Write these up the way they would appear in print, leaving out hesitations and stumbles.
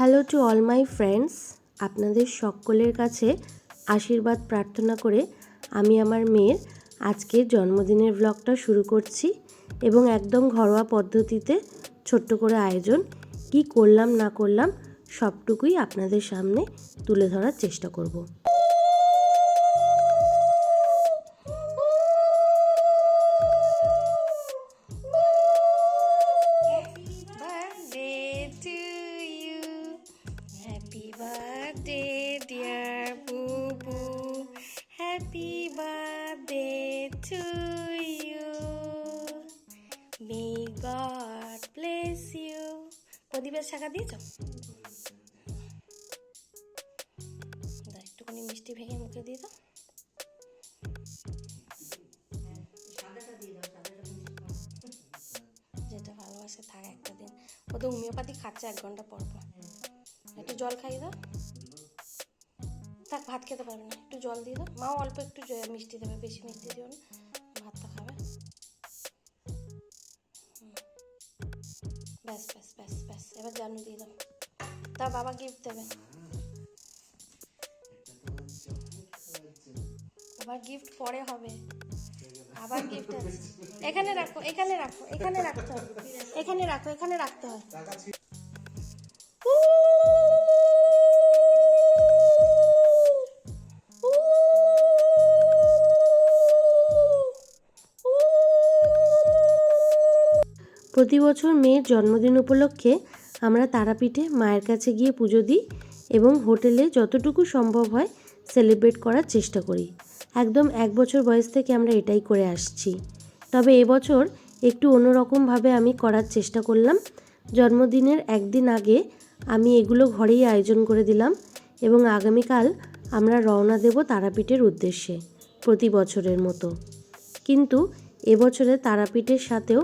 Hello to all my friends, আপনাদের সকলের কাছে আশীর্বাদ প্রার্থনা করে আমি আমার মেয়ের আজকের জন্মদিনের ব্লগটা শুরু করছি এবং একদম ঘরোয়া পদ্ধতিতে ছোট্ট করে আয়োজন কি করলাম না করলাম সবটুকুই আপনাদের সামনে তুলে ধরার চেষ্টা করব। Happy birthday, dear Boo Boo. Happy birthday to you. May God bless you. প্রদীপের শাখা দিয়েছ? একটুখানি মিষ্টি ভেঙে মুখে দিয়ে দাও। যেটা ভালোবাসে থাক একটা দিন। ও তো হোমিওপ্যাথি খাচ্ছে 1 ঘন্টা পর পর। একটু জল খাইয়ে দাও। থাক, ভাত খেতে পারবে না, একটু জল দিয়ে দাও। মাও অল্প একটু মিষ্টি দেবে, বেশি মিষ্টি দিও না, ভাতটা খাবে। ব্যাস ব্যাস ব্যাস ব্যাস, এবার জানু দিয়ে দাও। তা বাবা গিফট দেবে, আবার গিফট পরে হবে, আবার গিফট আছে। এখানে রাখো, এখানে রাখো, এখানে রাখতে হয়, এখানে রাখো, এখানে রাখতে হয়। প্রতি বছর মেয়ের জন্মদিন উপলক্ষে আমরা তারাপীঠে মায়ের কাছে গিয়ে পুজো দিই এবং হোটেলে যতটুকু সম্ভব হয় সেলিব্রেট করার চেষ্টা করি। একদম 1 বছর বয়স থেকে আমরা এটাই করে আসছি। তবে এবছর একটু অন্যরকমভাবে আমি করার চেষ্টা করলাম। জন্মদিনের একদিন আগে আমি এগুলো ঘরেই আয়োজন করে দিলাম এবং আগামীকাল আমরা রওনা দেব তারাপীঠের উদ্দেশ্যে প্রতি বছরের মতো। কিন্তু এবছরে তারাপীঠের সাথেও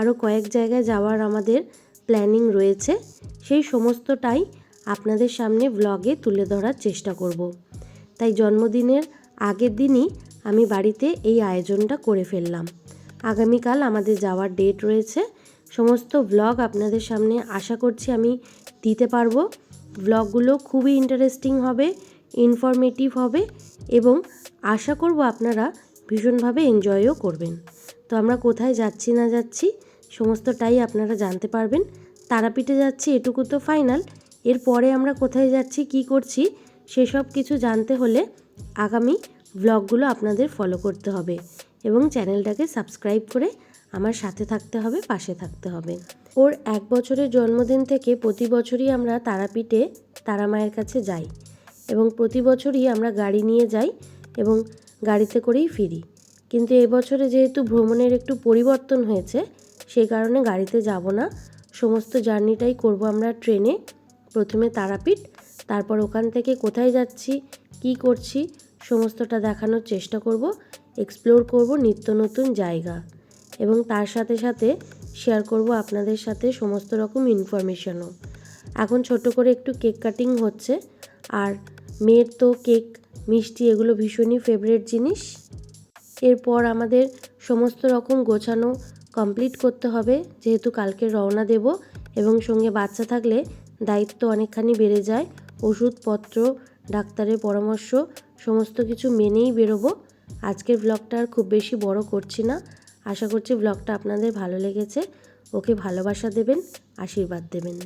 আরও কয়েক জায়গায় যাওয়ার আমাদের প্ল্যানিং রয়েছে, সেই সমস্তটাই আপনাদের সামনে ব্লগে তুলে ধরার চেষ্টা করব। তাই জন্মদিনের আগের দিনই আমি বাড়িতে এই আয়োজনটা করে ফেললাম। আগামীকাল আমাদের যাওয়ার ডেট রয়েছে। সমস্ত ব্লগ আপনাদের সামনে আশা করছি আমি দিতে পারবো। ব্লগগুলো খুবই ইন্টারেস্টিং হবে, ইনফরমেটিভ হবে এবং আশা করব আপনারা ভীষণভাবে এনজয়ও করবেন। তো আমরা কোথায় যাচ্ছি না যাচ্ছি সমস্তটাই আপনারা জানতে পারবেন। তারাপীঠে যাচ্ছি এটুকু তো ফাইনাল, এরপরে আমরা কোথায় যাচ্ছি কি করছি সেসব কিছু জানতে হলে আগামী ব্লগগুলো আপনাদের ফলো করতে হবে এবং চ্যানেলটাকে সাবস্ক্রাইব করে আমার সাথে থাকতে হবে, পাশে থাকতে হবে। ওর 1 বছরের জন্মদিন থেকে প্রতি বছরই আমরা তারাপীঠে তারা মায়ের কাছে যাই এবং প্রতি বছরই আমরা গাড়ি নিয়ে যাই এবং গাড়িতে করেই ফিরি। কিন্তু এবছরে যেহেতু ভ্রমণের একটু পরিবর্তন হয়েছে সেই কারণে গাড়িতে যাব না, সমস্ত জার্নিটাই করব আমরা ট্রেনে। প্রথমে তারাপীঠ, তারপর ওখান থেকে কোথায় যাচ্ছি কি করছি সমস্তটা দেখানোর চেষ্টা করব, এক্সপ্লোর করব নিত্য নতুন জায়গা এবং তার সাথে সাথে শেয়ার করব আপনাদের সাথে সমস্ত রকম ইনফরমেশনও। এখন ছোট করে একটু কেক কাটিং হচ্ছে, আর মেয়ের তো কেক মিষ্টি এগুলো ভীষণই ফেভারিট জিনিস। এরপর আমাদের সমস্ত রকম গোছানো কমপ্লিট করতে হবে, যেহেতু কালকে রওনা দেব এবং সঙ্গে বাচ্চা থাকলে দায়িত্ব অনেকখানি বেড়ে যায়। ওষুধপত্র, ডাক্তারের পরামর্শ সমস্ত কিছু মেনেই বেরোবো। আজকের ব্লগটা আর খুব বেশি বড় করছি না। আশা করছি ব্লগটা আপনাদের ভালো লেগেছে। ওকে ভালোবাসা দেবেন, আশীর্বাদ দেবেন।